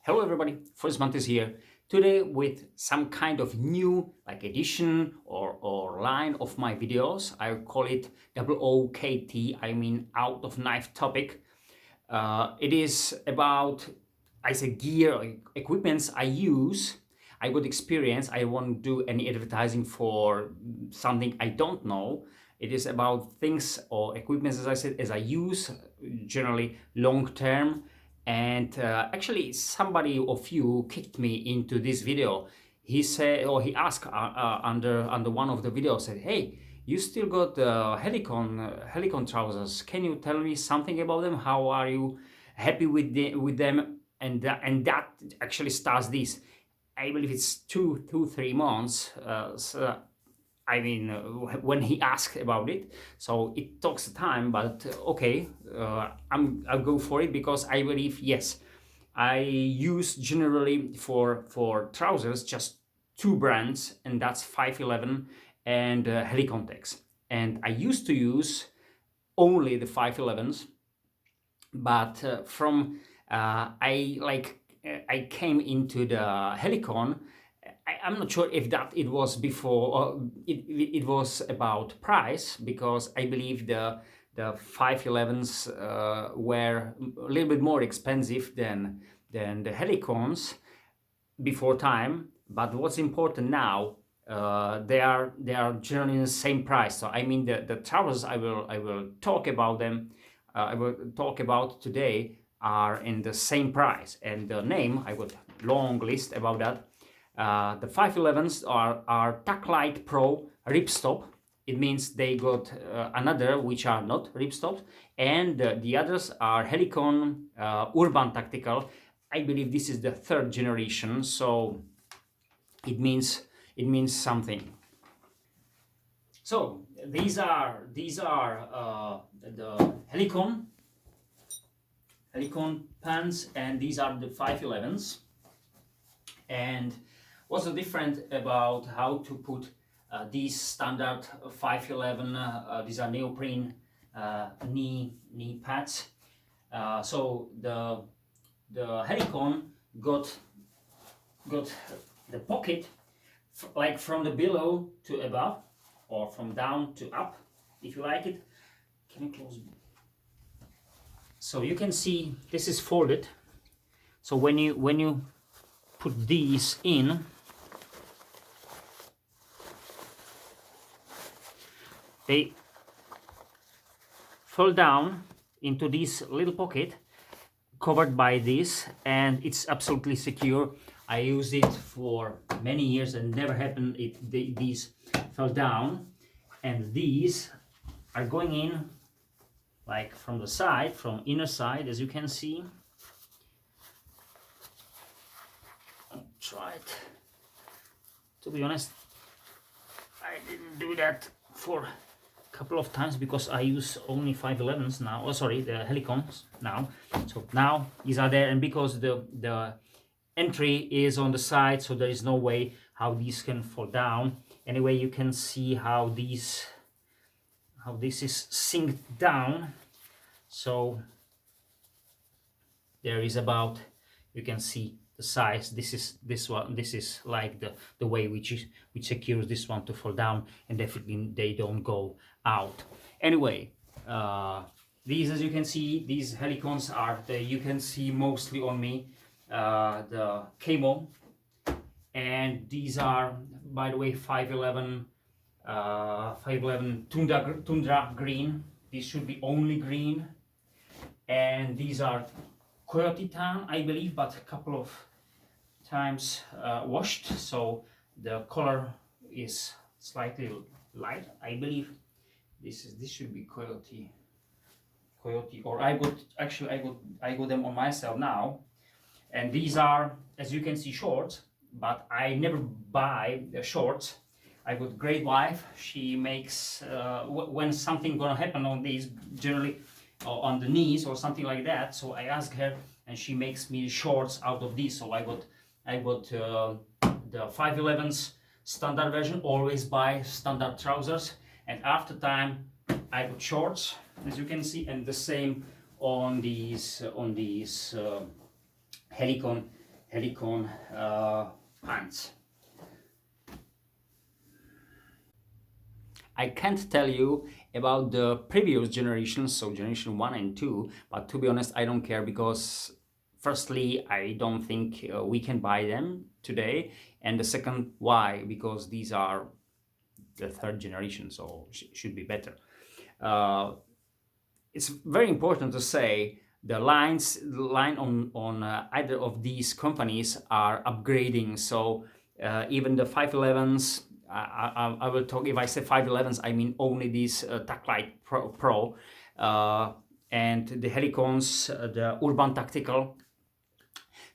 Hello everybody, First Month is here. Today with some kind of new edition or line of my videos. I call it OOKT, I mean out of knife topic. It is about, I say, gear, equipments I use. I got experience. I won't do any advertising for something I don't know. It is about things or equipments, as I said, as I use generally long term. And actually, somebody of you kicked me into this video. He said, or he asked under one of the videos, said, "Hey, you still got Helicon trousers? Can you tell me something about them? How are you happy with them?" And that actually starts this. I believe it's 3 months. I mean, when he asked about it, so it takes time. But okay, I'll go for it because I believe yes, I use generally for trousers just two brands, and that's 511 and Helicon. And I used to use only the 511s, but I came into the Helicon. I'm not sure if that it was before or it was about price, because I believe the 511s were a little bit more expensive than the Helicons before time. But what's important now, they are generally the same price. So I mean the trousers I will talk about them. I will talk about today are in the same price, and the name I got long list about that. The 511s are Taclite Pro ripstop. It means they got another which are not ripstops, and the others are Helicon Urban Tactical. I believe this is the third generation, so it means something. So these are the Helicon pants, and these are the 511s. And what's the different about how to put these standard 511? These are neoprene knee pads. So the Helicon got the pocket like from the below to above, or from down to up, if you like it. Can you close? So you can see this is folded. So when you put these in, they fall down into this little pocket covered by this, and it's absolutely secure. I used it for many years and never happened these fell down. And these are going in like from the side, from inner side, as you can see. I'll try it. To be honest, I didn't do that for a couple of times because I use only 511s now. Oh, sorry, the Helicons now. So now these are there, and because the entry is on the side, so there is no way how these can fall down. Anyway, you can see how this is synced down. So there is about, you can see the size. This is like the way which secures this one to fall down, and definitely they don't go out. Anyway, these, as you can see, these Helicons are you can see mostly on me the camo, and these are, by the way, 511 tundra green. These should be only green. And these are coyote tan, I believe, but a couple of times washed, so the color is slightly light. I believe this should be coyote, or I got them on myself now. And these are, as you can see, shorts, but I never buy the shorts. I got great wife. She makes when something gonna happen on these, generally on the knees or something like that. So I ask her, and she makes me shorts out of these. So I got the 511s standard version. Always buy standard trousers, and after time I got shorts, as you can see, and the same on these Helicon Helicon pants. I can't tell you about the previous generations, so generation 1 and 2, but to be honest, I don't care, because firstly, I don't think we can buy them today, and the second, why? Because these are the third generation, so should be better. It's very important to say the line on either of these companies are upgrading, so even the 511s, I will talk, if I say 511s, I mean only these Taclite Pro and the Helicons, the Urban Tactical.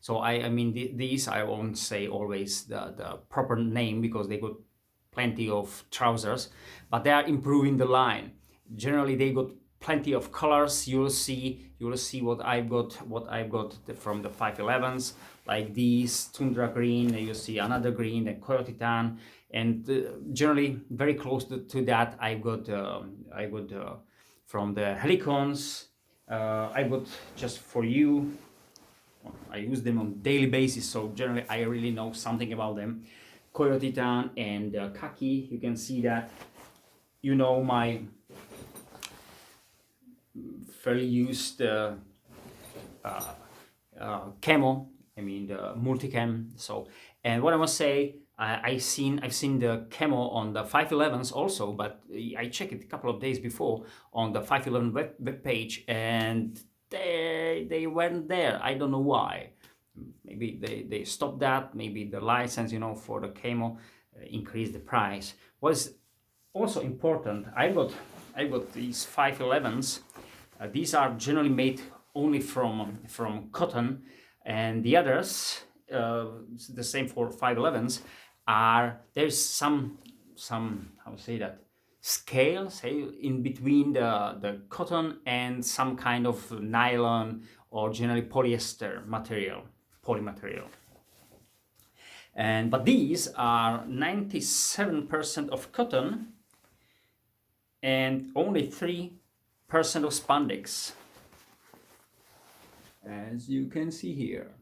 So I mean these, I won't say always the proper name, because they got plenty of trousers, but they are improving the line. Generally, they got plenty of colors. You will see what I've got from the 511s, like these Tundra green. You see another green, the Coyote tan, and generally very close to that I got from the Helicons. I got, just for you, I use them on daily basis, so generally I really know something about them. Coyote tan and khaki, you can see that. You know my fairly used camo, I mean the multicam. So, and what I must say, I've seen the camo on the 511s also, but I checked it a couple of days before on the 511 web page, and they weren't there. I don't know why. Maybe they stopped that. Maybe the license, you know, for the camo increased the price. What's also important, I got these 511s. These are generally made only from cotton, and the others, the same for 511s, there's some how to say that, scale, say, in between the cotton and some kind of nylon or generally polyester material, polymaterial. But these are 97% of cotton and only 3% of spandex, as you can see here.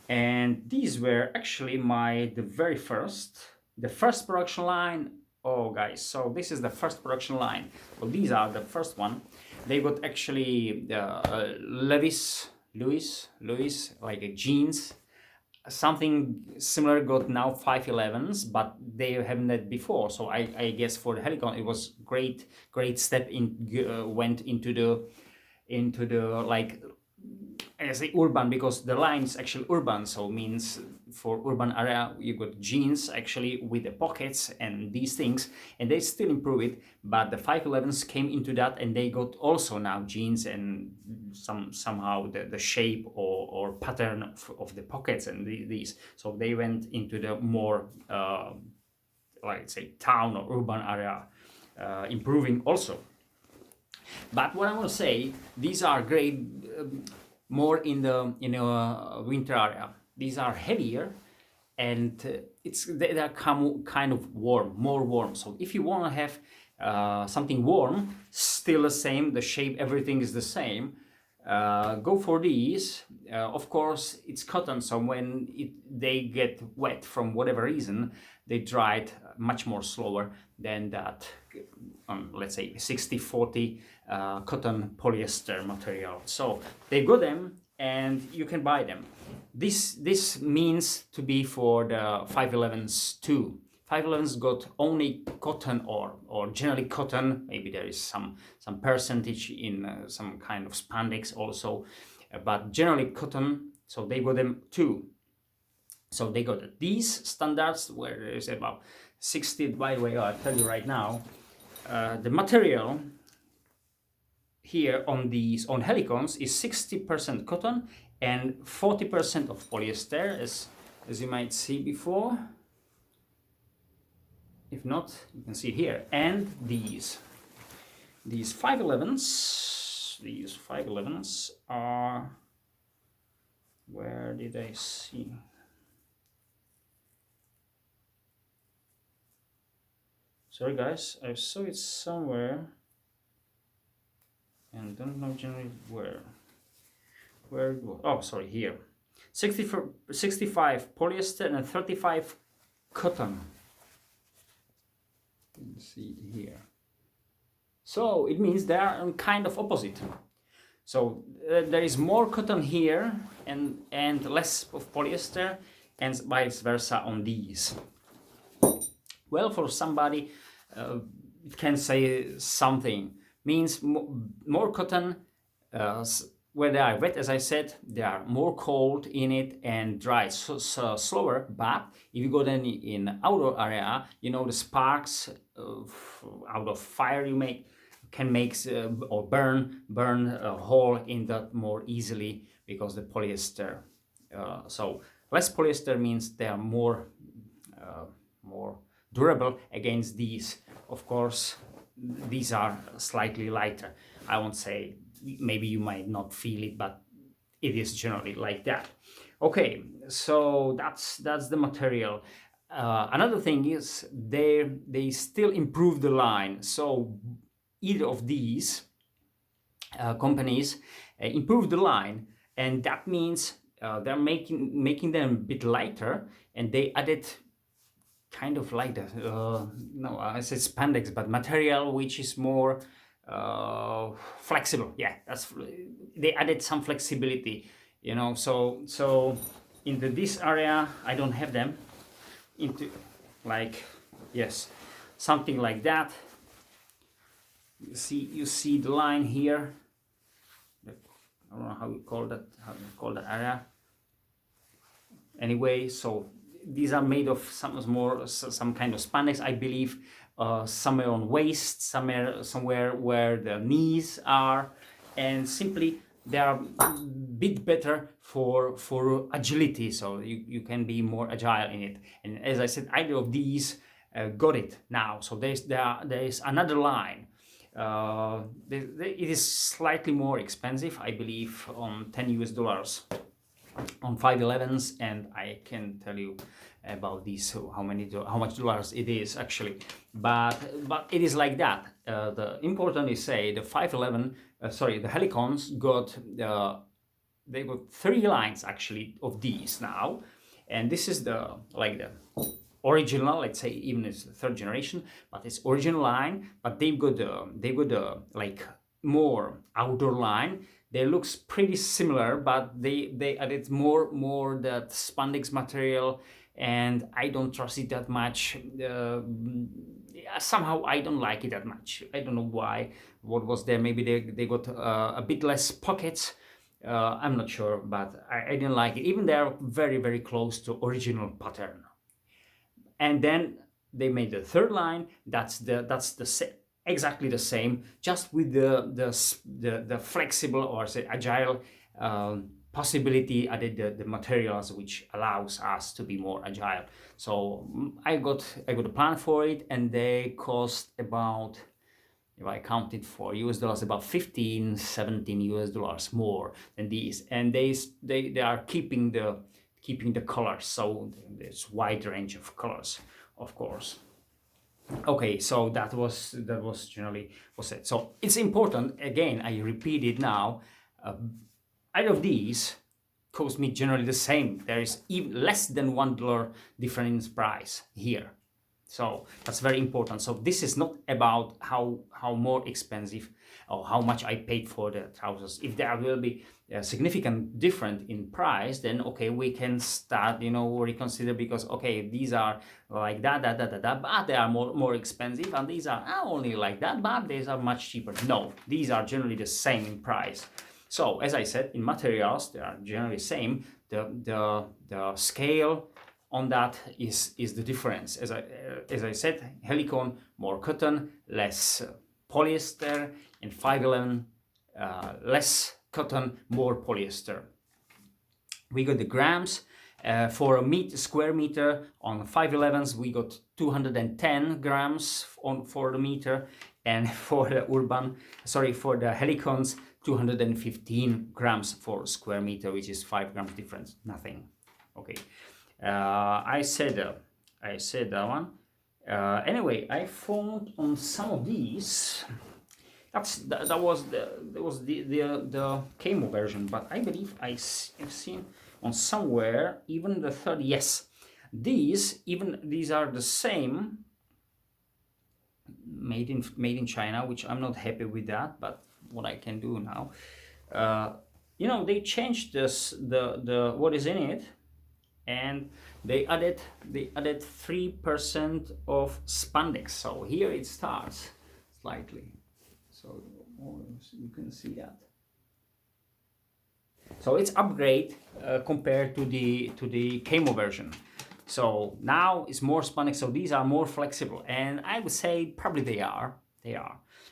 And these were actually the first production line. Oh guys, so this is the first production line. So these are the first one. They got actually Louis, like a jeans. Something similar got now 511s, but they haven't had before. So I guess for the Helicon it was great step went into the like, I say urban, because the line is actually urban, so means for urban area you got jeans actually with the pockets and these things, and they still improve it. But the 511s came into that, and they got also now jeans and somehow the shape or pattern of the pockets and these. So they went into the more like say town or urban area, improving also. But what I want to say, these are great. More in the winter area. These are heavier, and they are kind of more warm. So if you want to have something warm, still the same, the shape, everything is the same, go for these. Of course, it's cotton, so when they get wet from whatever reason, they dry it much more slower than that, let's say 60-40 cotton polyester material. So they got them, and you can buy them. This means to be for the 511s too. 511s got only cotton or generally cotton. Maybe there is some percentage in some kind of spandex also, but generally cotton. So they got them too. So they got these standards where there is about 60. By the way, I'll tell you right now, the material here on Helicons is 60% cotton and 40% of polyester, as you might see before. If not, you can see here. And these 511s are, where did I see? Sorry guys, I saw it somewhere and don't know generally where it was. Oh, sorry, here. 65 polyester and 35 cotton. You can see it here. So it means they are kind of opposite. So there is more cotton here and less of polyester, and vice versa on these. Well, for somebody, it can say something. Means more cotton, where they are wet, as I said, they are more cold in it and dry slower. But if you go then in outdoor area, you know, the sparks out of fire you can make or burn a hole in that more easily because the polyester. So less polyester means they are more durable against these. Of course, these are slightly lighter. I won't say, maybe you might not feel it, but it is generally like that. Okay, so that's the material. Another thing is they still improve the line. So either of these companies improve the line, and that means they're making them a bit lighter, and they added kind of like that, no, I said spandex, but material which is more flexible. Yeah, they added some flexibility, you know. So into this area I don't have them. Into like, yes, something like that. You see the line here. I don't know how you call that area. Anyway, so these are made of some kind of spandex, I believe, somewhere on waist, somewhere where the knees are, and simply they are a bit better for agility, so you can be more agile in it. And as I said, either of these got it now. So there is another line. It is slightly more expensive, I believe, on $10 on 511s, and I can tell you about these, how much dollars it is actually, but it is like that. The important is, say, the 511, the Helicons got they got 3 lines actually of these now, and this is the original, let's say, even it's the 3rd generation, but it's original line. But they've got like more outdoor line. They looks pretty similar, but they added more that spandex material, and I don't trust it that much. Somehow I don't like it that much. I don't know why. What was there? Maybe they got a bit less pockets. I'm not sure, but I didn't like it. Even they are very, very close to original pattern. And then they made the 3rd line. That's exactly the same, just with the flexible, or say agile possibility added, the materials which allows us to be more agile. So I got a plan for it, and they cost about, if I counted for US dollars, about $15-17 US more than these. And they are keeping the colors, so there's wide range of colors, of course. Okay, so that was generally was it. So it's important, again, I repeat it now, either of these cost me generally the same. There is even less than $1 difference in price here. So that's very important. So this is not about how more expensive or how much I paid for the trousers. If there will be a significant difference in price, then okay, we can start, reconsider, because okay, these are like that, but they are more expensive, and these are only like that, but these are much cheaper. No, these are generally the same in price. So as I said, in materials they are generally the same. The scale on that is the difference. As I said, Helicon more cotton, less polyester, and 511 less cotton, more polyester. We got the grams for a square meter on 511s. We got 210 grams for the meter, and for the for the Helicons 215 grams for square meter, which is 5 grams difference. Nothing. Okay. I said that one. Anyway, I found on some of these. That was the camo version, but I believe I've seen on somewhere, even the third. Yes, these are the same, made in China, which I'm not happy with that, but what I can do now, you know, they changed this, the what is in it, and they added 3% of spandex. So here it starts slightly, so you can see that. So it's upgrade compared to the camo version. So now it's more spandex, so these are more flexible, and I would say probably they are.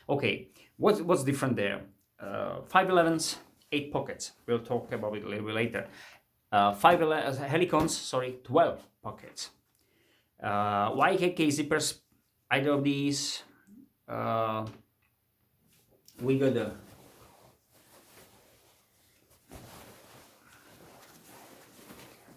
Okay, what's different there? 511s, 8 pockets. We'll talk about it a little bit later. 511 Helicons, sorry, 12 pockets. YKK zippers, either of these. We got the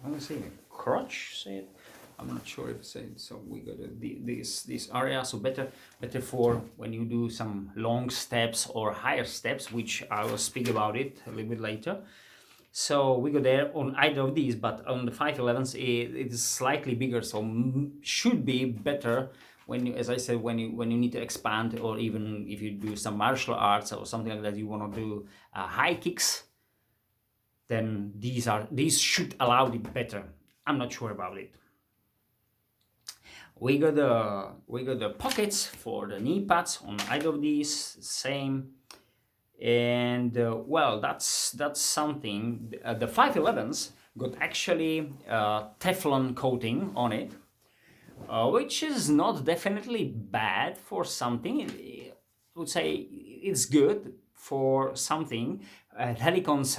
I'm gonna say crotch, say it. I'm not sure if it's it. So we got this area, so better for when you do some long steps or higher steps, which I will speak about it a little bit later. So we go there on either of these, but on the 511s it is slightly bigger, so should be better when you, as I said, when you need to expand, or even if you do some martial arts or something like that, you want to do high kicks, then these should allow it better. I'm not sure about it. We got the pockets for the knee pads on either of these, same. And well, that's something. The 511s got actually Teflon coating on it, which is not definitely bad for something. I would say it's good for something. Helicons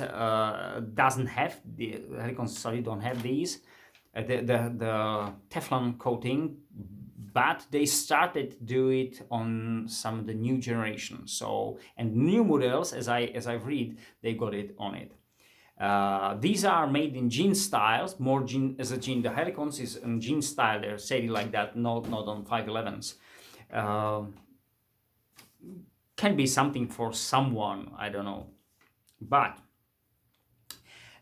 doesn't have the Helicons. Sorry, don't have these. The Teflon coating, but they started to do it on some of the new generation. So, and new models, as I've read, they got it on it. These are made in jean styles, more jean as a jean. The Helicons is in jean style. They're said like that, not on 511s. Can be something for someone, I don't know. But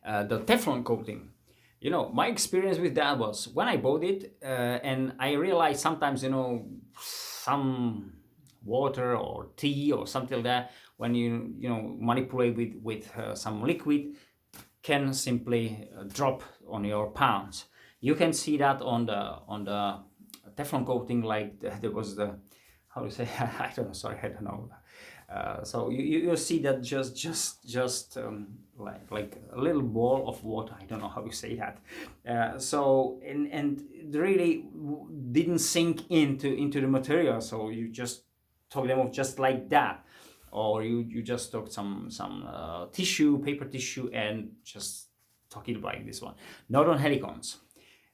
the Teflon coating, you know, my experience with that was when I bought it, and I realized sometimes, you know, some water or tea or something like that, when you know manipulate with some liquid, can simply drop on your pants. You can see that on the Teflon coating, like there was the, how to say, I don't know, sorry, I don't know. So you see that just like a little ball of water. I don't know how you say that. So and it really didn't sink into the material. So you just took them off just like that, or you just took some tissue, paper tissue, and just took it like this one. Not on Helicons.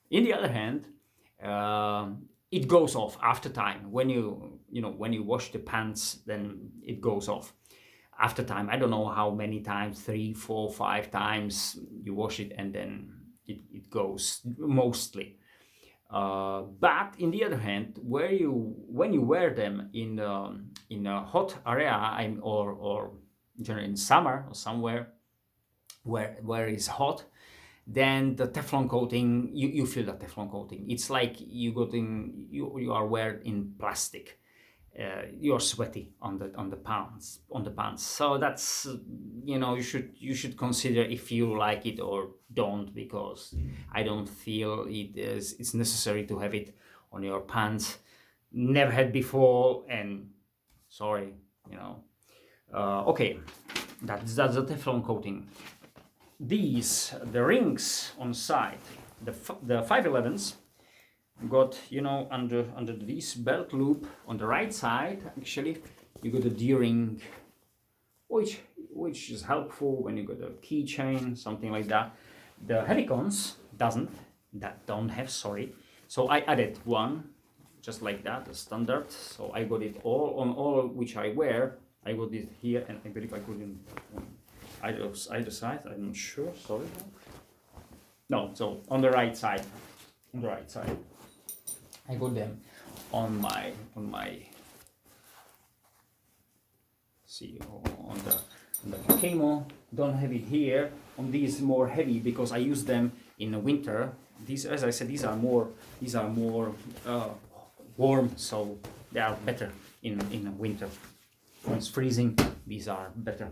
In the other hand, it goes off after time. When you wash the pants, then it goes off after time. I don't know how many times, 3, 4, 5 times you wash it, and then it goes mostly. But in the other hand, when you wear them in a hot area, or generally in summer or somewhere where it's hot, then the Teflon coating, you feel the Teflon coating. It's like you are wearing in plastic. You're sweaty on the pants. So that's, you know, you should consider if you like it or don't, because I don't feel it's necessary to have it on your pants. Never had before, and sorry, you know. Okay, that's the Teflon coating. The rings on side, the 511s got, you know, under this belt loop on the right side, actually you got a D-ring, which is helpful when you got a keychain, something like that. The Helicons don't have, sorry. So I added one just like that, a standard. So I got it all which I wear. I got it here, and I believe I got it on either side. I'm not sure, sorry. No, so on the right side. I got them on my see, on the camo, don't have it here. On these more heavy because I use them in the winter. These, as I said, these are more warm, so they are better in the winter. When it's freezing, these are better.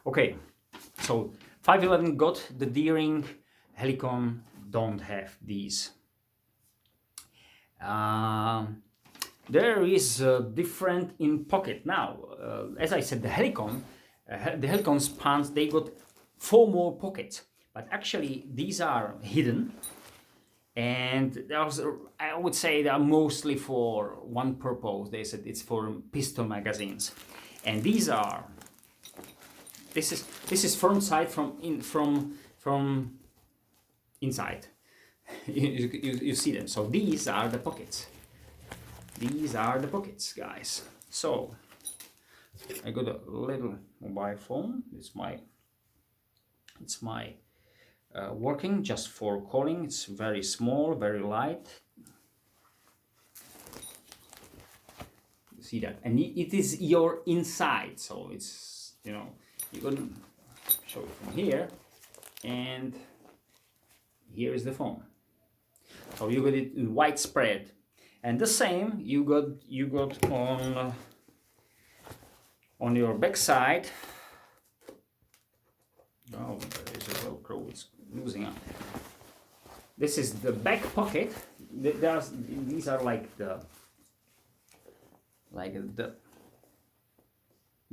Okay, so 511 got the D-ring, Helicon don't have these. There is different in pocket now. As I said, the Helicon spans, they got 4 more pockets, but actually these are hidden, and I would say they are mostly for one purpose. They said it's for pistol magazines, and these are. This is front side from inside. you see them. So these are the pockets. These are the pockets, guys. So I got a little mobile phone. It's my working just for calling. It's very small, very light. You see that, and it is your inside. So it's, you know, you can show it from here, and here is the phone. So you got it in widespread, and the same you got on your back side. Oh, there is a Velcro. It's losing out. This is the back pocket. These are like the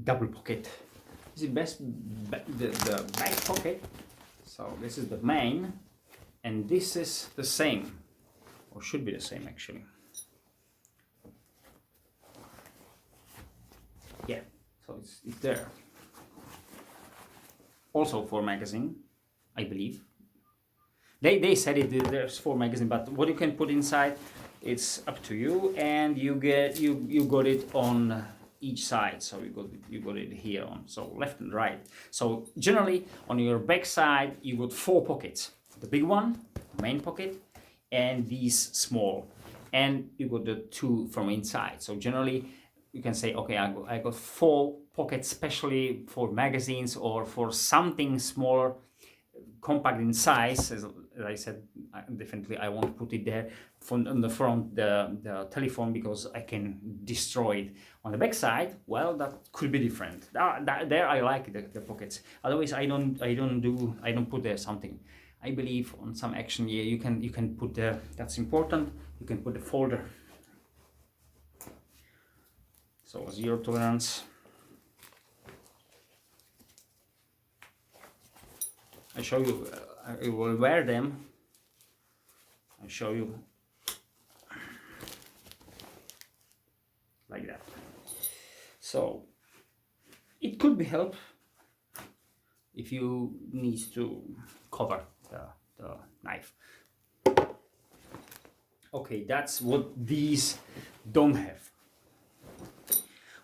double pocket. This is the back pocket. So this is the main, and this is the same, or should be the same actually. Yeah, so it's there. Also for magazine, I believe. They said there's for magazine, but what you can put inside, it's up to you, and you got it on each side. So you got it here on, so left and right. So generally on your back side you got 4 pockets: the big one, main pocket, and these small, and you got the 2 from inside. So generally you can say, okay, I got 4 pockets specially for magazines or for something smaller, compact in size. As I said, definitely I won't put it there on the front, the telephone, because I can destroy it. On the back side, well, that could be different. There I like the pockets. Otherwise, I don't put there something. I believe on some action, yeah, you can put there. That's important. You can put a folder. So 0 tolerance. I show you. I will wear them. I show you like that. So it could be help if you need to cover the knife. Okay, that's what these don't have.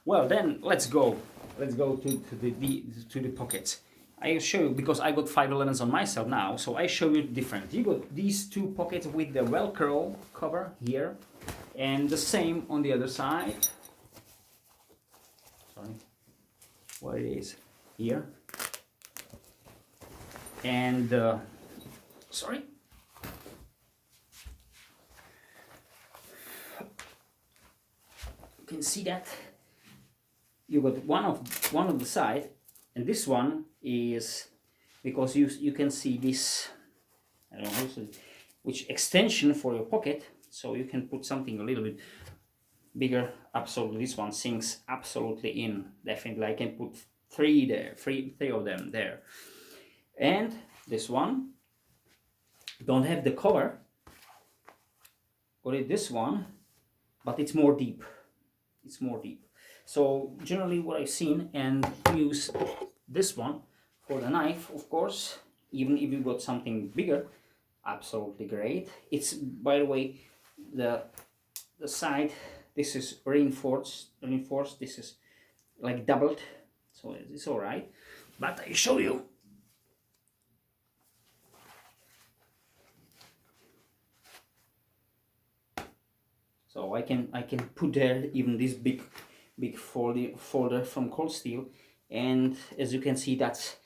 Well, then let's go to the pockets. I show you, because I got 511s on myself now, so I show you different. You got these 2 pockets with the Velcro cover here, and the same on the other side. Sorry, where it is here, and sorry. You can see that you got one of the side, and this one is, because you can see this, I don't know how to say, which extension for your pocket, so you can put something a little bit bigger. Absolutely, this one sinks absolutely in. Definitely, I can put 3 there, three of them there. And this one don't have the cover. Got it, this one, but it's more deep. It's more deep. So generally what I've seen, and use this one for the knife, of course, even if you got something bigger, absolutely great. It's, by the way, the side, this is reinforced, this is like doubled, so it's all right. But I show you. So I can put there even this big folder from cold steel, and as you can see, that's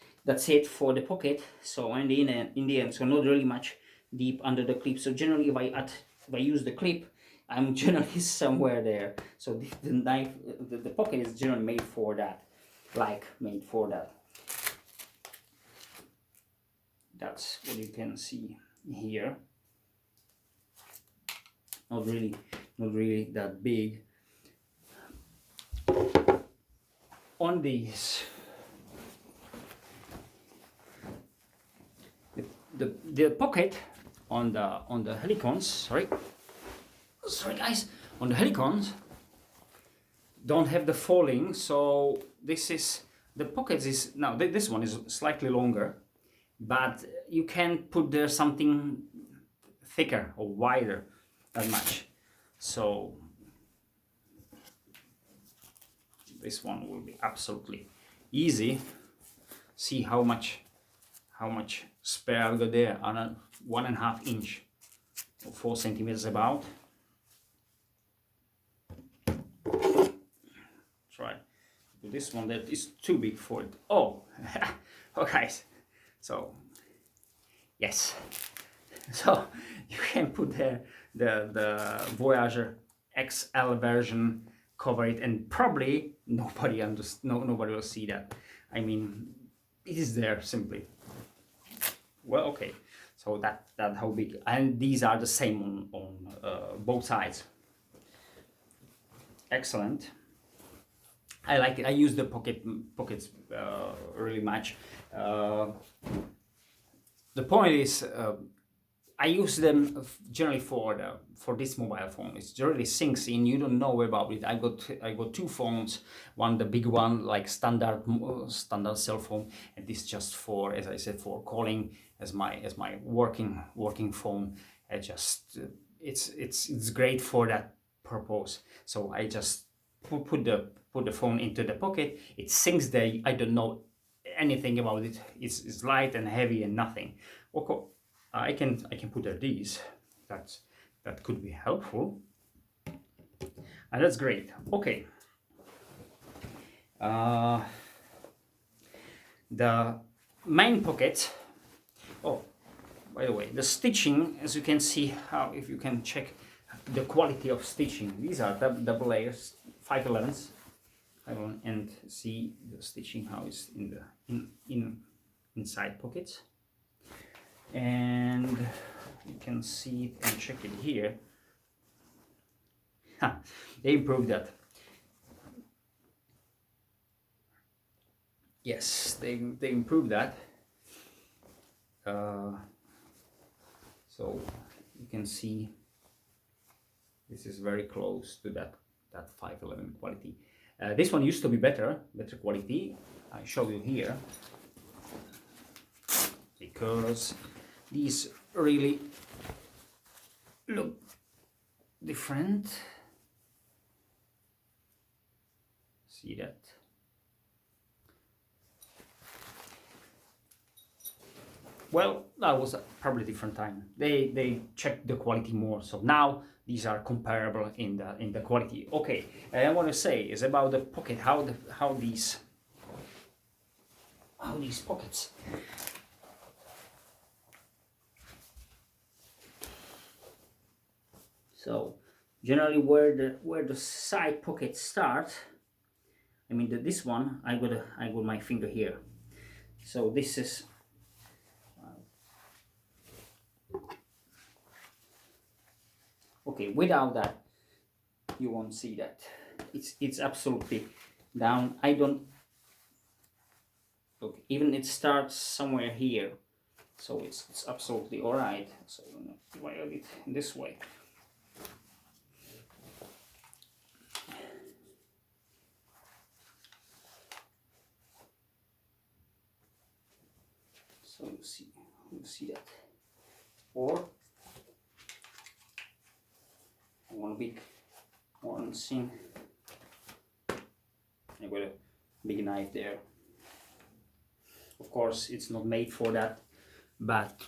it for the pocket. So in the end, so not really much deep under the clip. So generally, if I use the clip, I'm generally somewhere there. So the knife, the pocket is generally made for that, made for that. That's what you can see here. Not really that big. On these, the pocket on the Helicons, sorry guys, on the Helicons don't have the falling, so this is the pockets is now this one is slightly longer, but you can put there something thicker or wider that much. So this one will be absolutely easy. See how much spare I've got there on a 1.5 inch or 4 centimeters about. Try this one that is too big for it. Oh, okay. So yes, so you can put the Voyager XL version, cover it, and probably nobody will see that. I mean, it is there simply. Well, okay, so that how big, and these are the same on both sides. Excellent. I like it. I use the pockets really much. The point is, I use them generally for this mobile phone. It really sinks in. You don't know about it. I got 2 phones. One, the big one, like standard cell phone, and this just for, as I said, for calling as my working phone. It's great for that purpose. So I just put the phone into the pocket. It sinks there. I don't know anything about it. It's light and heavy and nothing. Okay, I can put there these. That could be helpful, and that's great. Okay. The main pocket. Oh, by the way, the stitching, as you can see, if you can check the quality of stitching. These are double layers, 511s, and see the stitching how it's inside pockets. And you can see it and check it here. They improved that. Yes, they improved that. So you can see this is very close to that 511 quality. This one used to be better quality. I show you here, because these really look different. See that? Well, that was probably a different time. They checked the quality more, so now these are comparable in the quality. Okay, and I want to say is about the pocket, how these pockets. So generally, where the side pockets start, I mean this one, I got my finger here. So this is okay. Without that, you won't see that. It's absolutely down. I don't look. Even it starts somewhere here, so it's absolutely all right. So if I have it this way. So you see that, or one big one scene. I got a big knife there. Of course, it's not made for that, but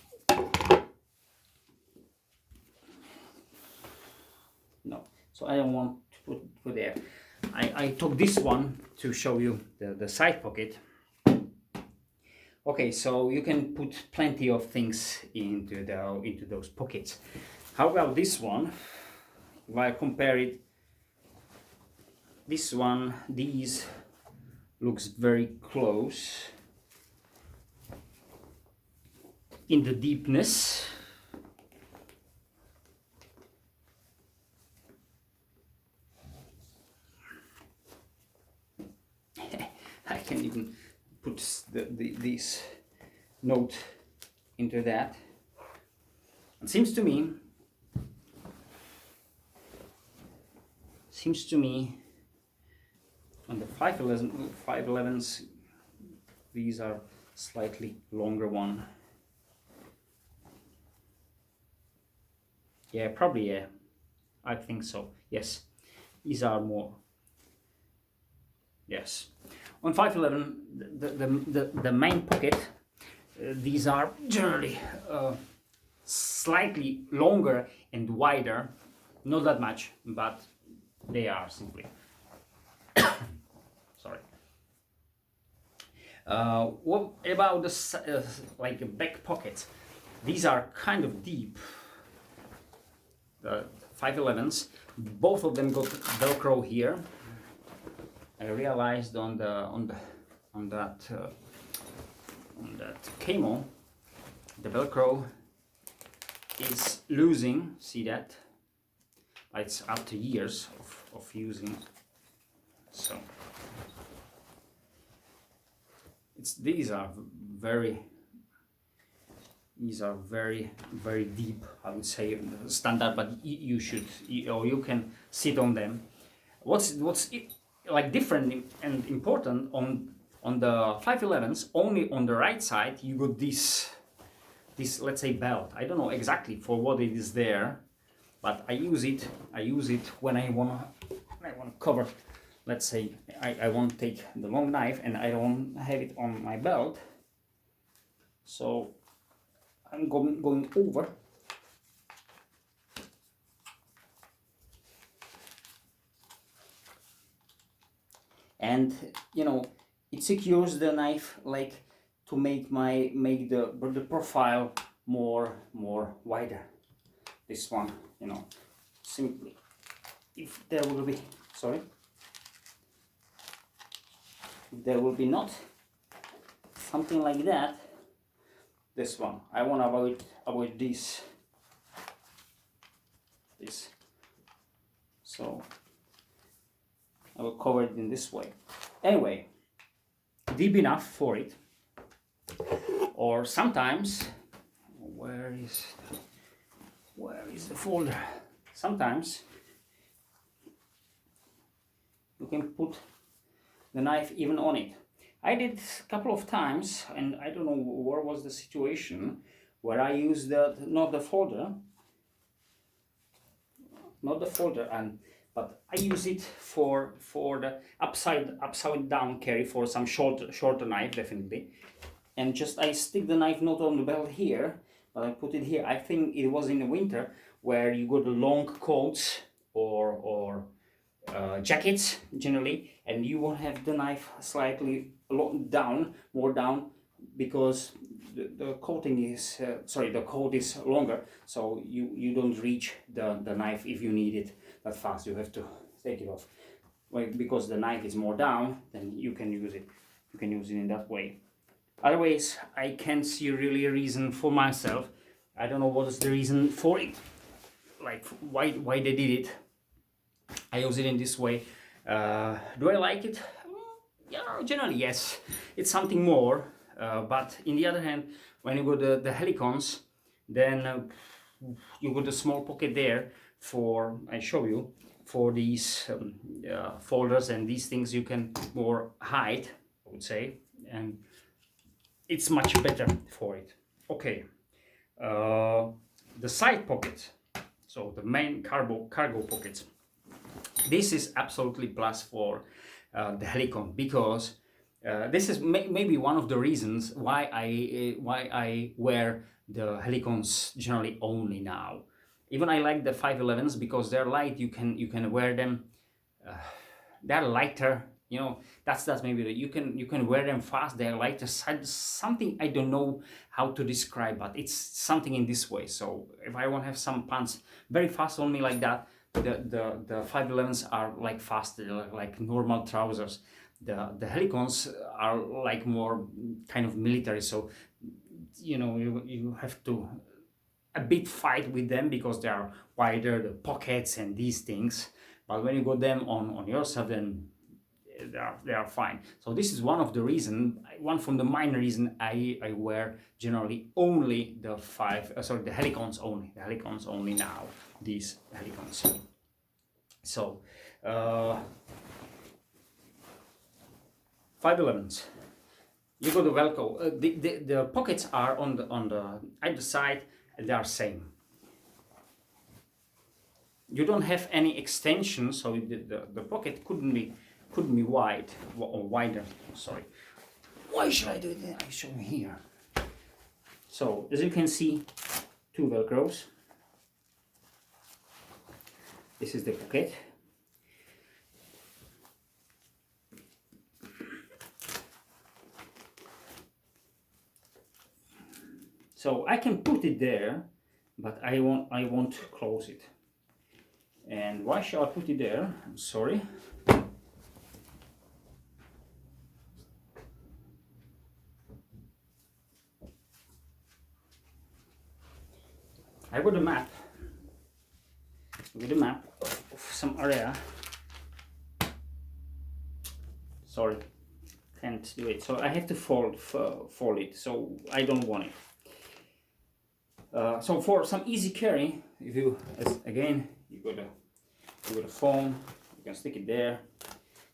no. So I don't want to put there. I took this one to show you the side pocket. Okay, so you can put plenty of things into those pockets. How about this one? If I compare it, this one, these looks very close in the deepness. I can even put this note into that. It seems to me on the 511s, these are slightly longer one. Yeah, probably, yeah. I think so. Yes, these are more. Yes, on 511, the main pocket, these are generally slightly longer and wider, not that much, but they are simply. Sorry. What about the like back pockets? These are kind of deep. The 511s, both of them got Velcro here. I realized on that camo, the Velcro is losing. See that? It's after years of using. So these are very very deep. I would say standard, but you should, or you can sit on them. What's like different and important on the 511s, only on the right side you got this let's say belt. I don't know exactly for what it is there, but I use it when I wanna cover, let's say I want to take the long knife and I don't have it on my belt, so I'm going over. And you know, it secures the knife, like to make the profile more wider. This one, you know, simply, if there will be, sorry, if there will be not something like that, this one, I want to avoid this, so I will cover it in this way. Anyway, deep enough for it. Or sometimes, where is the folder? Sometimes you can put the knife even on it. I did a couple of times, and I don't know where was the situation where I used not the folder, but I use it for the upside down carry for some shorter knife, definitely. And just I stick the knife not on the belt here, but I put it here. I think it was in the winter where you got the long coats or jackets generally, and you will have the knife slightly more down, because the coating is the coat is longer, so you don't reach the knife if you need it that fast. You have to take it off. Well, because the knife is more down, then you can use it in that way. Otherwise, I can't see really a reason for myself. I don't know what is the reason for it, like why they did it. I use it in this way. Do I like it? Yeah, generally yes. It's something more, but in the other hand, when you go the Helicons, then you got a small pocket there for, I show you, for these folders and these things you can more hide, I would say, and it's much better for it. Okay, the side pockets, so the main cargo pockets. This is absolutely plus for the Helicon, because this is maybe one of the reasons why I wear the Helicons generally only now. Even I like the 511s because they're light. You can wear them they're lighter. You know, that's maybe that you can wear them fast. They're lighter. Something I don't know how to describe, but it's something in this way. So if I want to have some pants very fast on me like that, the 511s are like fast, like normal trousers. The Helicons are like more kind of military. So you know, you have to a bit fight with them because they are wider, the pockets and these things. But when you got them on yourself, then they are fine. So this is one of the one from the minor reason I wear generally only the the Helicons only now, these Helicons. So 511s. You go to Velcro. The pockets are on the either side. They are same. You don't have any extension, so the pocket couldn't be wide or wider. Sorry. Why should I do that? I show you here. So as you can see, 2 Velcros. This is the pocket. So I can put it there, but I won't close it. And why shall I put it there? I'm sorry. I got a map. With a map of some area. Sorry, can't do it. So I have to fold it. So I don't want it. So for some easy carry, if you again you got a phone, you can stick it there,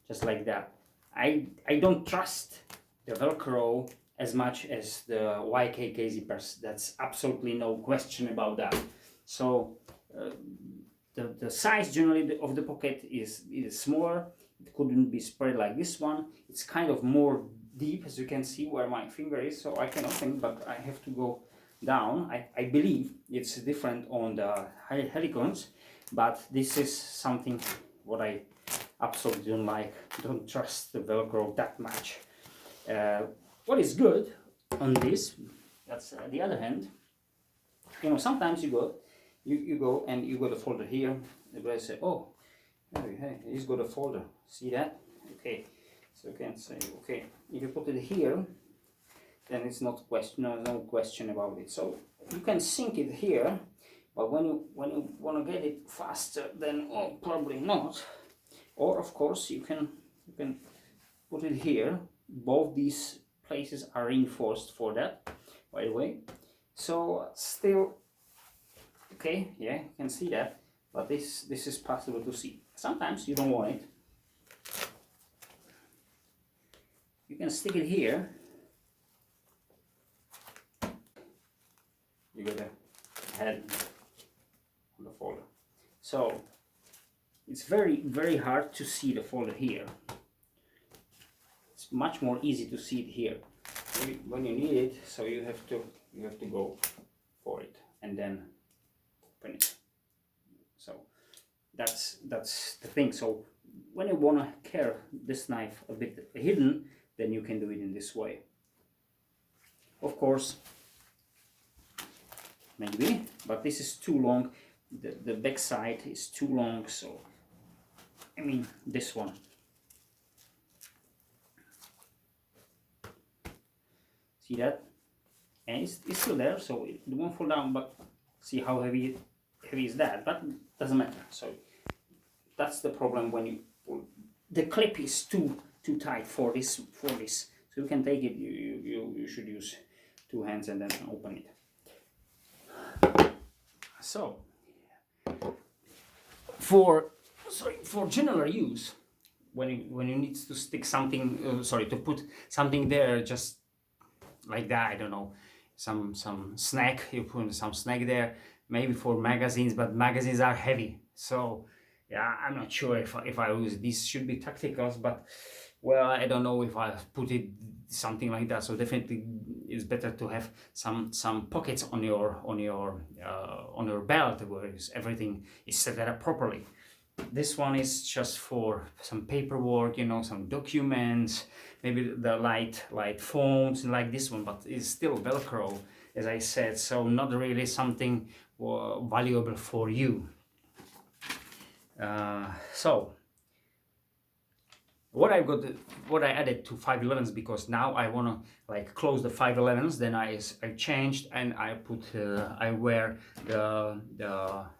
just like that. I don't trust the Velcro as much as the YKK zippers. That's absolutely no question about that. So the size generally of the pocket is smaller. It couldn't be spread like this one. It's kind of more deep, as you can see where my finger is. So I can open, but I have to go down. I believe it's different on the Helicons, but this is something what I absolutely don't like. Don't trust the Velcro that much. What is good on this, that's the other hand, you know, sometimes you go and you got a folder here. The guy say, oh, hey, he's got a folder. See that? Okay, so you can say, okay, if you put it here, then it's no question about it. So you can sink it here, but when you want to get it faster, then probably not. Or of course you can put it here. Both these places are reinforced for that, by the way. So still, okay, yeah, you can see that, but this is possible to see. Sometimes you don't want it. You can stick it here. You got a head on the folder. So it's very hard to see the folder here. It's much more easy to see it here. When you need it, so you have to go for it and then open it. So that's the thing. So when you want to carry this knife a bit hidden, then you can do it in this way. Of course, maybe, but this is too long. The back side is too long, so I mean this one. See that? And it's still there, so it won't fall down, but see how heavy is that? But it doesn't matter. So that's the problem when you pull. The clip is too tight for this. So you can take it. You should use 2 hands and then open it. So for general use, when you need to stick something, to put something there, just like that, I don't know, some snack, you put some snack there, maybe for magazines, but magazines are heavy, so yeah, I'm not sure if I use these. Should be tacticals, but well, I don't know if I put it something like that. So definitely it's better to have some pockets on your belt where everything is set up properly. This one is just for some paperwork, you know, some documents, maybe the light foams like this one, but it's still Velcro, as I said, so not really something valuable for you. So what I added to 511s, because now I want to like close the 511s, then I changed and I put I wear the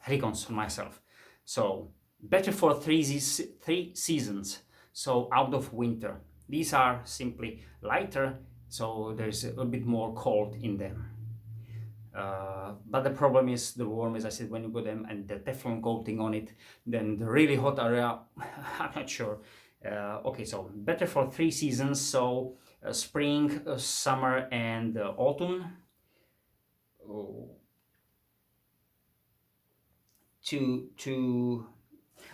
Helicons on myself. So better for three seasons, so out of winter. These are simply lighter, so there's a little bit more cold in them. But the problem is the warm, as I said, when you put them and the Teflon coating on it, then the really hot area, I'm not sure. Okay, so better for 3 seasons, so spring, summer, and autumn.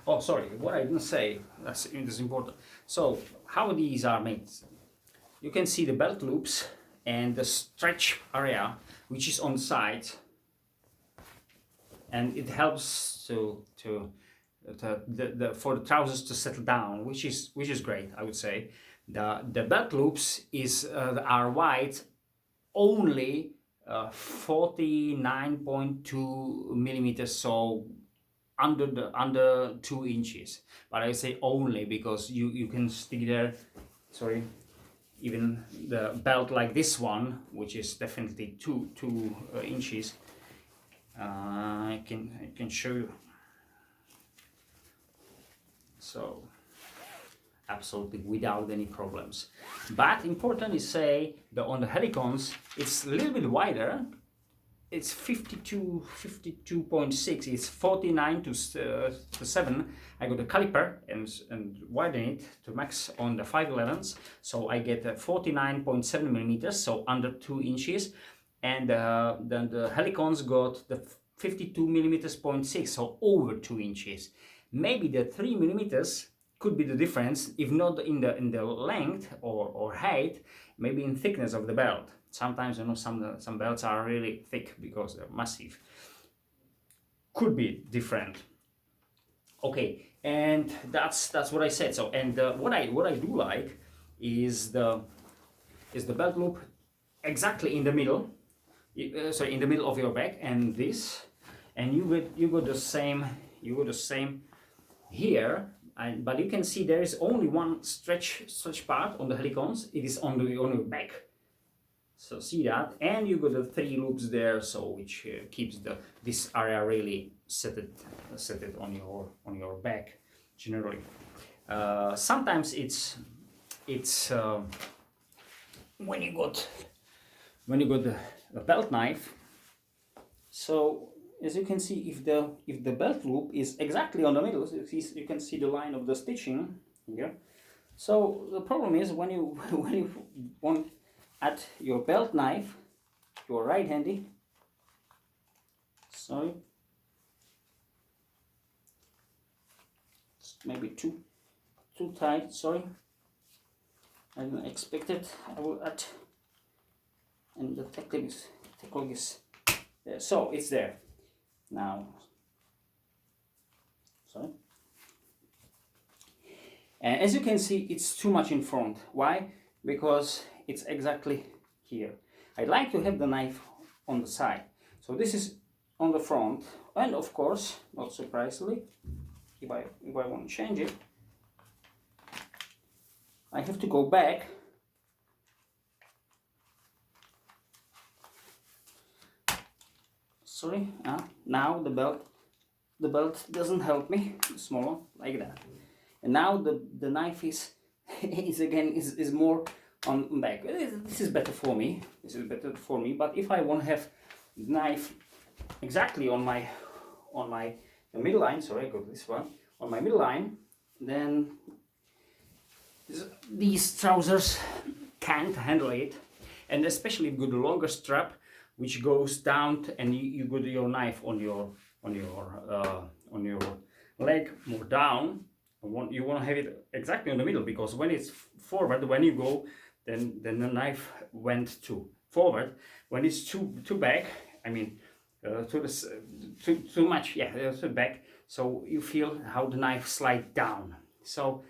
Oh, sorry, what I didn't say, that's important. So how these are made? You can see the belt loops and the stretch area, which is on the side, and it helps for the trousers to settle down, which is great, I would say. The belt loops are wide only 49.2 millimeters, so under 2 inches. But I say only because you can stick there, sorry, even the belt like this one, which is definitely 2 inches. I can show you. So absolutely without any problems. But important is say that on the Helicons it's a little bit wider. It's 52.6. It's 49 to 7. I got a caliper and widen it to max on the 511s. So I get 49.7 millimeters, so under 2 inches. And then the Helicons got the 52 millimeters 0.6, so over 2 inches. Maybe the 3 millimeters could be the difference, if not in the length or height, maybe in thickness of the belt. Sometimes, you know, some belts are really thick because they're massive. Could be different. Okay, and that's what I said. So, and what I do like is the belt loop exactly in the middle. Sorry, in the middle of your back, and this, and you got the same. You got the same here. But you can see there is only one stretch part on the Helicons. It is on your back. So see that, and you got the 3 loops there, so which keeps this area really set it on your back generally. Sometimes it's when you got the belt knife. So as you can see, if the belt loop is exactly on the middle, so you can see the line of the stitching here. So the problem is when you want at your belt knife, your right handy, sorry, it's maybe too tight, sorry, I didn't expect it. I will add, and the technique is there. So it's there now, sorry. And as you can see, it's too much in front. Why? Because it's exactly here. I like to have the knife on the side. So this is on the front, and of course, not surprisingly, if I want to change it, I have to go back. Sorry, now the belt doesn't help me. Smaller, like that. And now the knife is is more on back. This is better for me. But if I want to have the knife exactly on my the middle line, sorry, I got this one on my middle line, then these trousers can't handle it, and especially with the longer strap, which goes down, and you got your knife on your leg more down. You want to have it exactly in the middle, because when it's forward, when you go, then the knife went to forward. When it's too back, I mean to the too much, yeah, to the back. So you feel how the knife slide down. So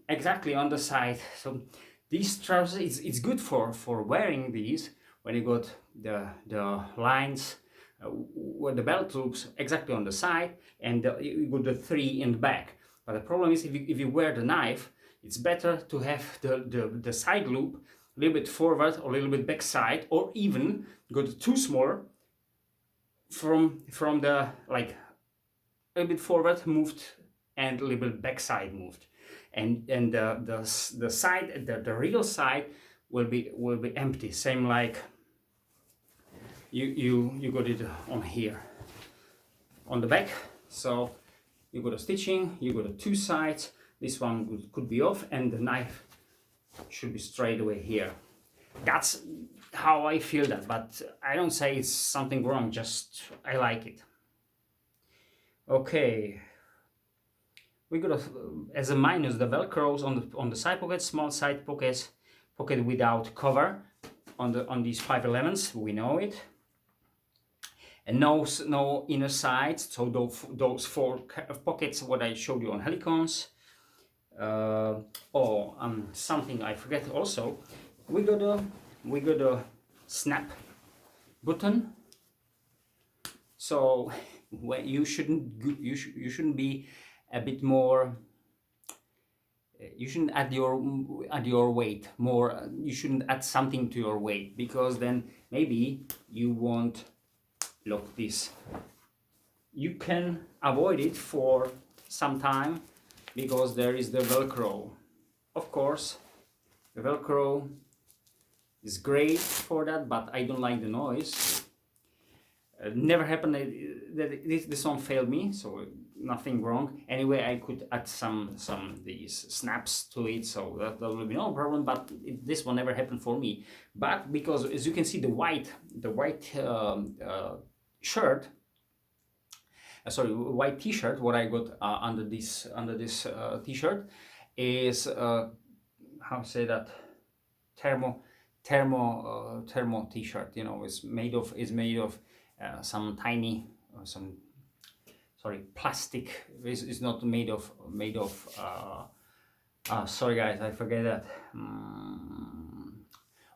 exactly on the side. So these trousers, it's good for wearing these when you got the lines where the belt loops exactly on the side, and you got the 3 in the back. But the problem is if you wear the knife, it's better to have the side loop a little bit forward or a little bit back side, or even got too small from the like a little bit forward moved and a little bit back side moved, and the side, the real side will be empty, same like you got it on here on the back. So you got a stitching, you got the 2 sides, this one could be off, and the knife should be straight away here. That's how I feel that, but I don't say it's something wrong, just I like it. Okay, we got as a minus the velcros on the side pockets, small side pockets, pocket without cover on these 511s, we know it, and no inner sides. So those 4 pockets what I showed you on Helicons. Something I forget also, we got a snap button. So when you shouldn't be a bit more. You shouldn't add your weight more. You shouldn't add something to your weight, because then maybe you won't look this. You can avoid it for some time because there is the Velcro. Of course, the Velcro is great for that, but I don't like the noise. Never happened that this one failed me, so nothing wrong. Anyway, I could add some these snaps to it, so that will be no problem. But this one never happened for me. But because, as you can see, the white shirt, white T-shirt, what I got under this T-shirt is how to say that, thermo T-shirt. You know, is made of some tiny plastic. It's not made of sorry guys, I forget that.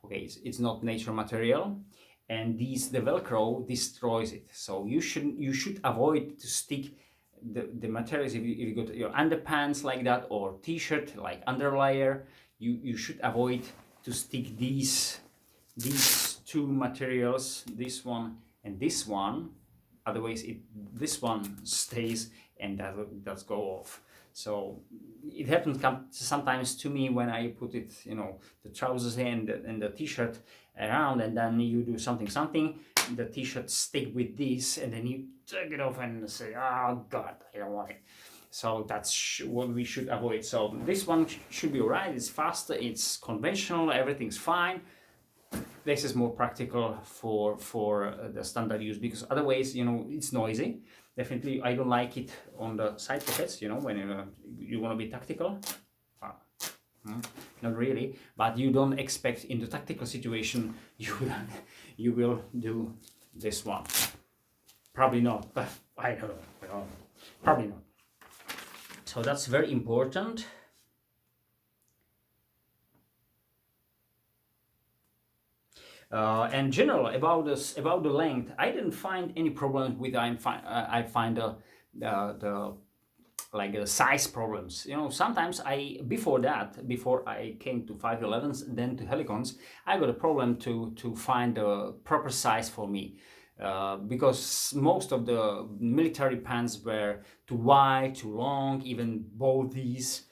Okay, it's not natural material, and the Velcro destroys it. So you should avoid to stick the materials. If you got your underpants like that, or T-shirt like underlayer, you should avoid to stick these 2 materials, this one and this one. Otherwise this one stays and that does go off. So it happens sometimes to me when I put it, you know, the trousers and the T-shirt around, and then you do something, the T-shirt stick with this, and then you take it off and say, oh god, I don't want it. So that's what we should avoid. So this one should be alright. It's faster, it's conventional, everything's fine. This is more practical for the standard use, because otherwise, you know, it's noisy. Definitely, I don't like it on the side pockets. You know, when you want to be tactical. Not really, but you don't expect in the tactical situation you will do this one. Probably not, but I don't know. Probably not. So that's very important. And general about the length, I didn't find any problem with. I find the like the size problems. You know, sometimes before I came to 511s, then to Helicons, I got a problem to find the proper size for me. Because most of the military pants were too wide, too long, even both these.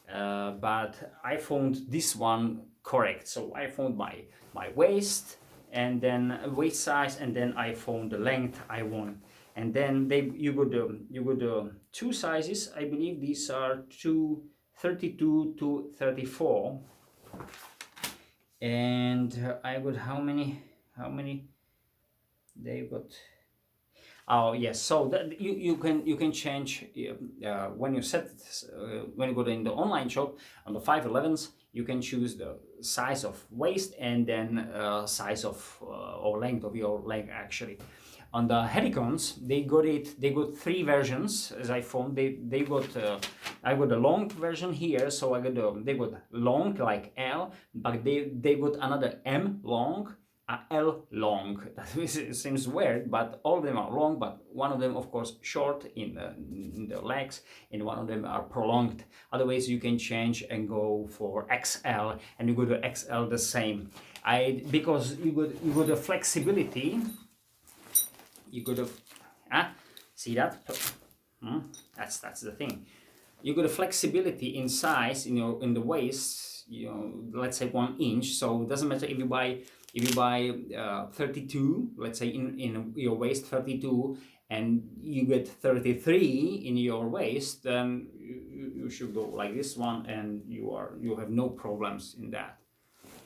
But I found this one correct. So I found my waist, and then waist size, and then I found the length I want. And then you got the 2 sizes. I believe these are 32 to 34. And I got how many they got. Oh yes, so that you can change when you set when you go in the online shop on the 511s. you can choose the size of waist and then size of or length of your leg actually. On the Helicons, they got 3 versions as I found. They got I got a long version here, so they got long like L, but they got another M long, a L long. That seems weird, but all of them are long, but one of them of course short in the legs, and one of them are prolonged. Otherwise you can change and go for XL, and you go to XL the same. Because you got the flexibility. You got to see that? That's the thing. You got a flexibility in size in the waist. Let's say 1 inch. So it doesn't matter if you buy 32. Let's say in your waist 32, and you get 33 in your waist. Then you should go like this one, and you have no problems in that.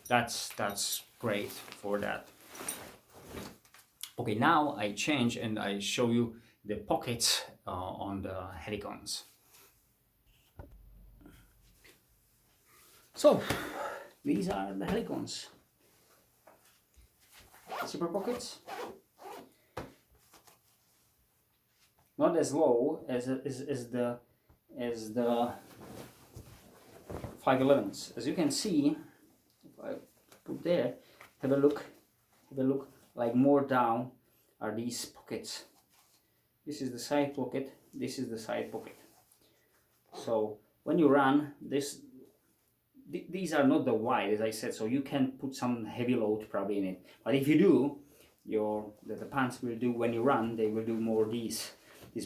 That's great for that. Okay, now I change and I show you the pockets on the Helicons. So, these are the Helicons. Zipper pockets. Not as low as the 511s. As you can see, if I put there, have a look. Like more down are these pockets. This is the side pocket, this is the side pocket. So when you run, these are not the wide as I said, so you can put some heavy load probably in it. But if you do, the pants will do, when you run, they will do more these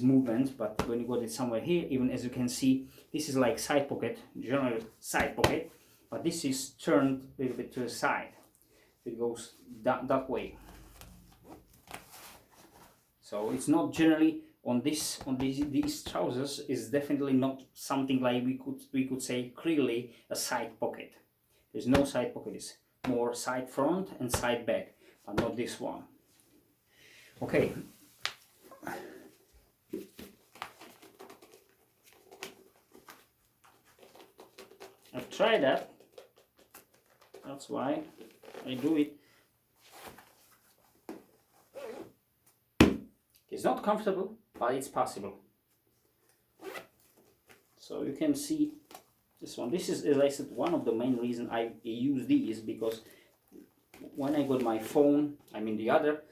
movements. But when you got it somewhere here, even as you can see, this is like side pocket, general side pocket, but this is turned a little bit to the side. It goes that way. So it's not generally on these trousers is definitely not something like we could say clearly a side pocket. There's no side pocket. It's more side front and side back, but not this one. Okay. I've tried that. That's why I do it. It's not comfortable, but it's possible. So you can see this one. This is, as I said, one of the main reasons I use these, because when I got my phone, I mean the other,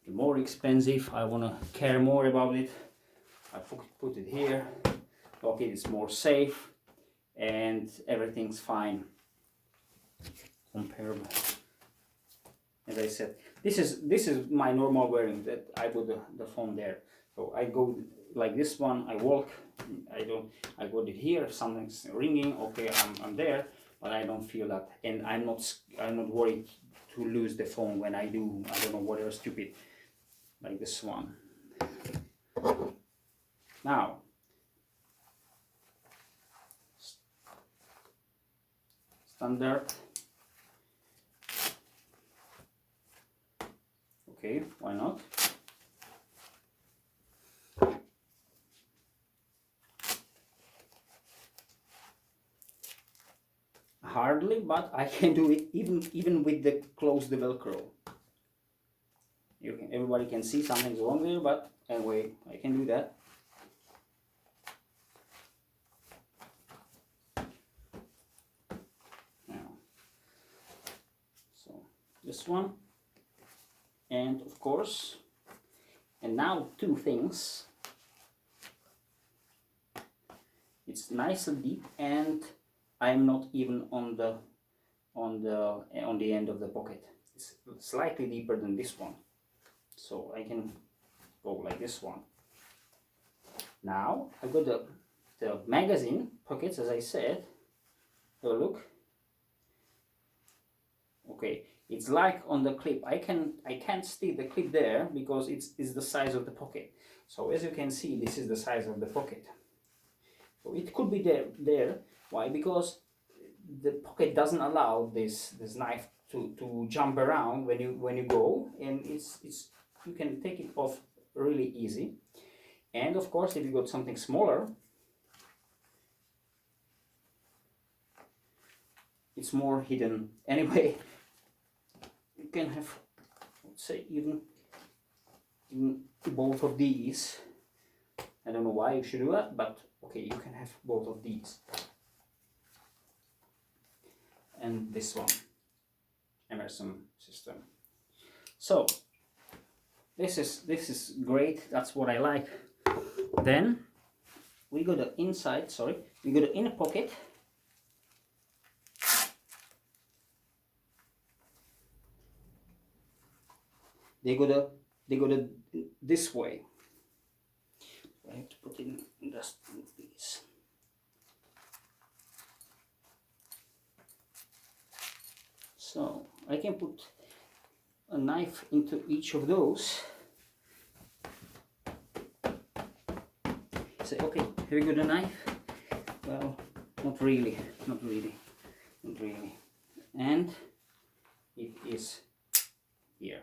the more expensive, I want to care more about it. I put it here. Okay, it's more safe and everything's fine. Comparable. As I said, this is my normal wearing, that I put the phone there. So I go like this one, I walk, I got it here, something's ringing, okay, I'm there, but I don't feel that, and I'm not worried to lose the phone when I don't know, whatever stupid, like this one. Now, standard. Okay, why not? Hardly, but I can do it even with the close the Velcro. Everybody can see something's wrong there, but anyway, I can do that. Now, so this one. And of course, and now 2 things. It's nice and deep, and I'm not even on the end of the pocket. It's slightly deeper than this one, so I can go like this one. Now I've got the magazine pockets, as I said. Have a look. Okay. It's like on the clip. I can't stick the clip there because it's the size of the pocket. So as you can see, this is the size of the pocket. So it could be there. Why? Because the pocket doesn't allow this knife to jump around when you go, and you can take it off really easy. And of course, if you got something smaller, it's more hidden. Anyway, you can have, let's say, even both of these. I don't know why you should do that, but okay, you can have both of these. And this one, Emerson system. So this is great. That's what I like. Then we go the inside. Sorry, we go the inner pocket. They go the this way. I have to put in just these. So I can put a knife into each of those. Say, okay, here we go the knife. Well, not really. And it is here.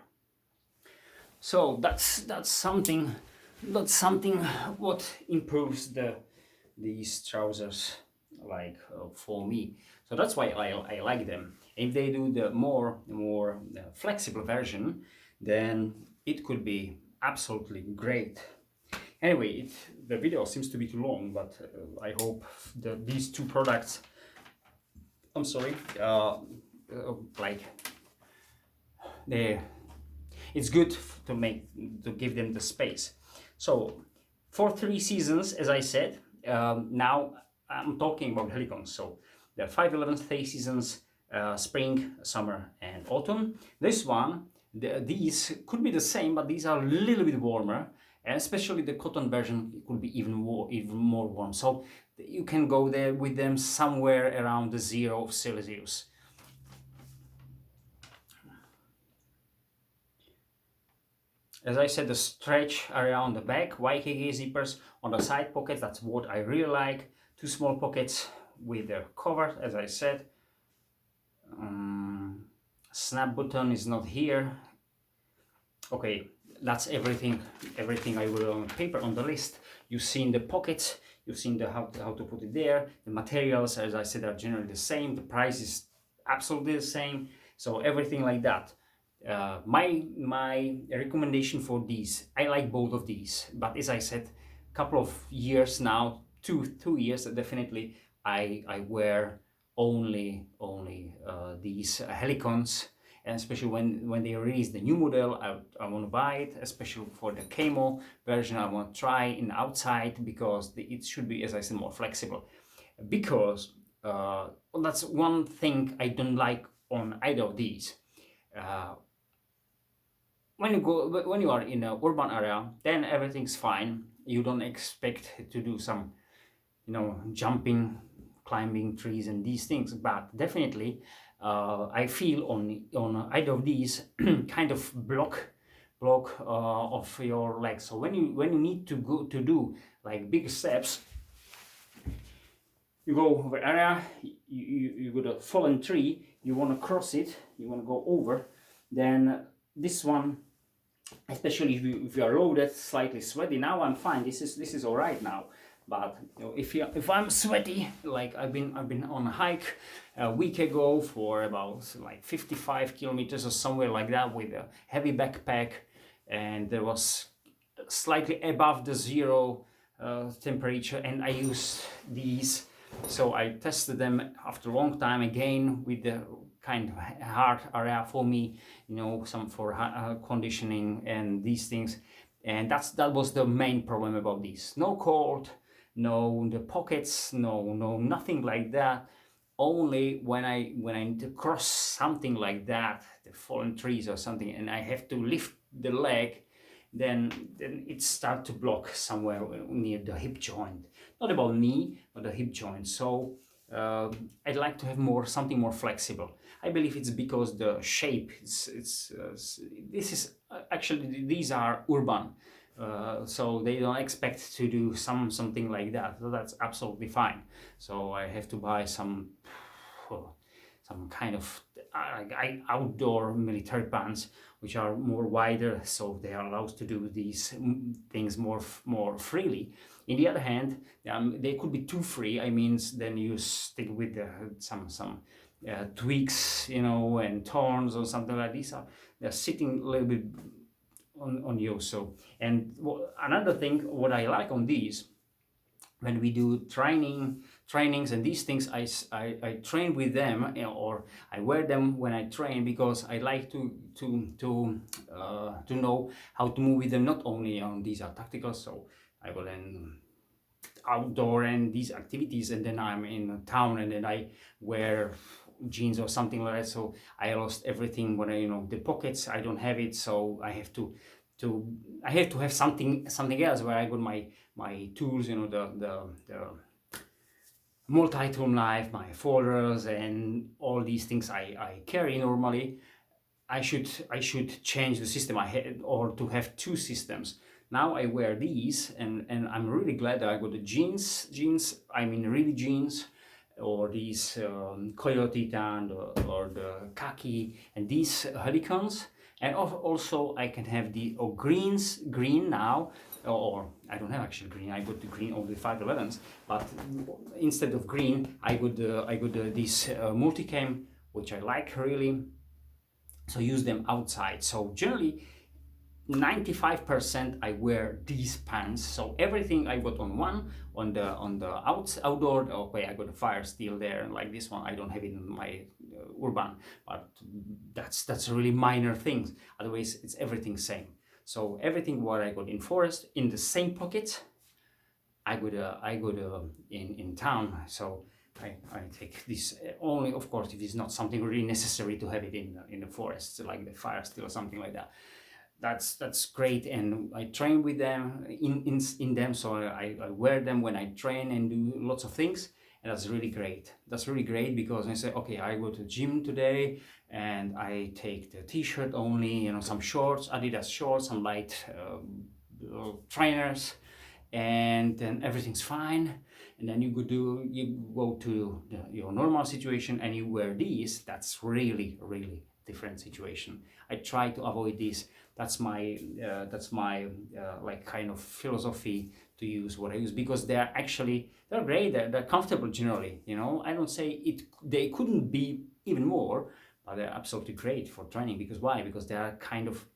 So that's something what improves these trousers, like for me. So that's why I like them. If they do the more flexible version, then it could be absolutely great. Anyway, the video seems to be too long, but I hope these two products, I'm sorry, like it's good to give them the space. So for 3 seasons, as I said, now I'm talking about Helicons. So the 511 3 seasons, spring, summer, and autumn. This one, these could be the same, but these are a little bit warmer, and especially the cotton version could be even more warm. So you can go there with them somewhere around the 0 Celsius. As I said, the stretch around the back, YKK zippers on the side pockets, that's what I really like. 2 small pockets with the cover, as I said. Snap button is not here. Okay, that's everything I will on paper on the list. You've seen the pockets, you've seen how to put it there. The materials, as I said, are generally the same. The price is absolutely the same. So everything like that. My recommendation for these, I like both of these, but as I said, a couple of years now, two years definitely, I wear only these Helicons, and especially when they release the new model, I want to buy it, especially for the camo version. I want to try in outside because it should be, as I said, more flexible. Because that's one thing I don't like on either of these. When you are in an urban area, then everything's fine. You don't expect to do some, jumping, climbing trees and these things. But definitely, I feel on either of these kind of block of your legs. So when you need to go to do like big steps, you go over area, you got a fallen tree, you want to cross it, you want to go over, then this one, especially if you are loaded, slightly sweaty. Now I'm fine. This is all right now. But if I'm sweaty, like I've been on a hike a week ago for about like 55 kilometers or somewhere like that with a heavy backpack, and there was slightly above the 0 temperature, and I used these. So I tested them after a long time again with the kind of hard area for me, some for conditioning and these things. And that was the main problem about these. No cold, no the pockets, no nothing like that. Only when I need to cross something like that, the fallen trees or something, and I have to lift the leg, then it starts to block somewhere near the hip joint. Not about knee, but the hip joint. So I'd like to have something more flexible. I believe it's because the shape, actually these are urban, so they don't expect to do something like that. So that's absolutely fine. So I have to buy some kind of outdoor military pants, which are more wider, so they are allowed to do these things more freely. In the other hand, they could be too free. I mean, then you stick with some twigs, you know, and thorns or something like this. They're sitting a little bit on you. So, and another thing, what I like on these, when we do trainings and these things, I train with them, you know, or I wear them when I train, because I like to know how to move with them. Not only on these are tactical, so I will then outdoor and these activities, and then I'm in town and then I wear jeans or something like that. So I lost everything when I, you know, the pockets, I don't have it, so I have to have something else where I got my tools, you know, the multi-tool knife, my folders, and all these things I carry normally. I should change the system I had, or to have two systems. Now I wear these, and I'm really glad that I got the jeans. I mean really jeans, or these coyote tan, or the khaki, and these helicons. And also I can have the green now, or I don't have actually green. I got the green only 511s, but instead of green, I got this multicam, which I like really. So use them outside. So generally 95% I wear these pants. So everything I got on the outdoor. Okay, I got a fire steel there, and like this one I don't have it in my urban, but that's really minor things. Otherwise it's everything same. So everything what I got in forest in the same pocket, I got in town. So I take this only, of course, if it's not something really necessary to have it in the forest, like the fire steel or something like that. That's great, and I train with them in them. So I wear them when I train and do lots of things, and that's really great. That's really great, because I say, okay, I go to the gym today and I take the t-shirt only, you know, some shorts, Adidas shorts, some light trainers, and then everything's fine. And then you go to your normal situation and you wear these. That's really different situation. I try to avoid this. That's my like kind of philosophy to use what I use, because they're great. They're comfortable generally. You know, I don't say they couldn't be even more, but they're absolutely great for training. Because why? Because they are kind of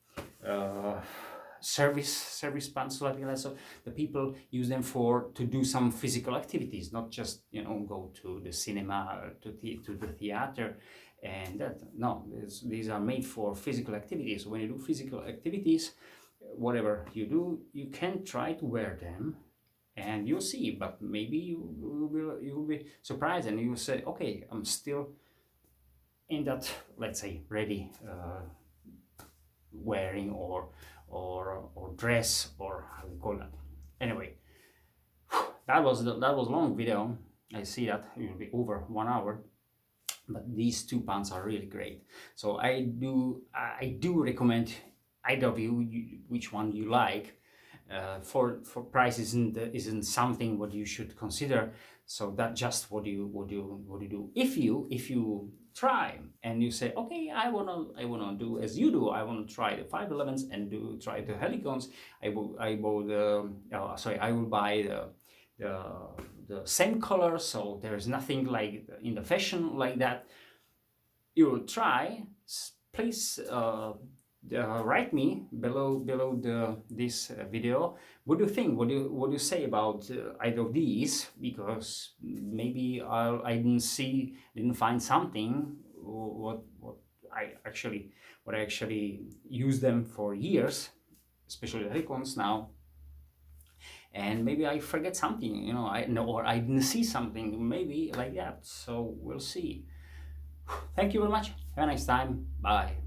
service pants, like that. So the people use them to do some physical activities, not just, you know, go to the cinema or to the theater. And that, no, these are made for physical activities. When you do physical activities, whatever you do, you can try to wear them and you'll see. But maybe you will be surprised, and you will say, okay, I'm still in that, let's say, ready wearing or dress, or how you call that. Anyway, that was a long video. I see that it will be over 1 hour, but these two pants are really great. So I do recommend either of you, which one you like. For price isn't something what you should consider. So that just what you do. If you try and you say, okay, I wanna do as you do. I wanna try the 511s and try the Helicons. I will buy the same color. So there's nothing like in the fashion like that. You will try. Please write me below this video. What do you think? What do you say about either of these? Because maybe I didn't find something what I actually use them for years, especially the Helicons now. And maybe I forget something, you know, or I didn't see something, maybe like that. So we'll see. Thank you very much. Have a nice time. Bye.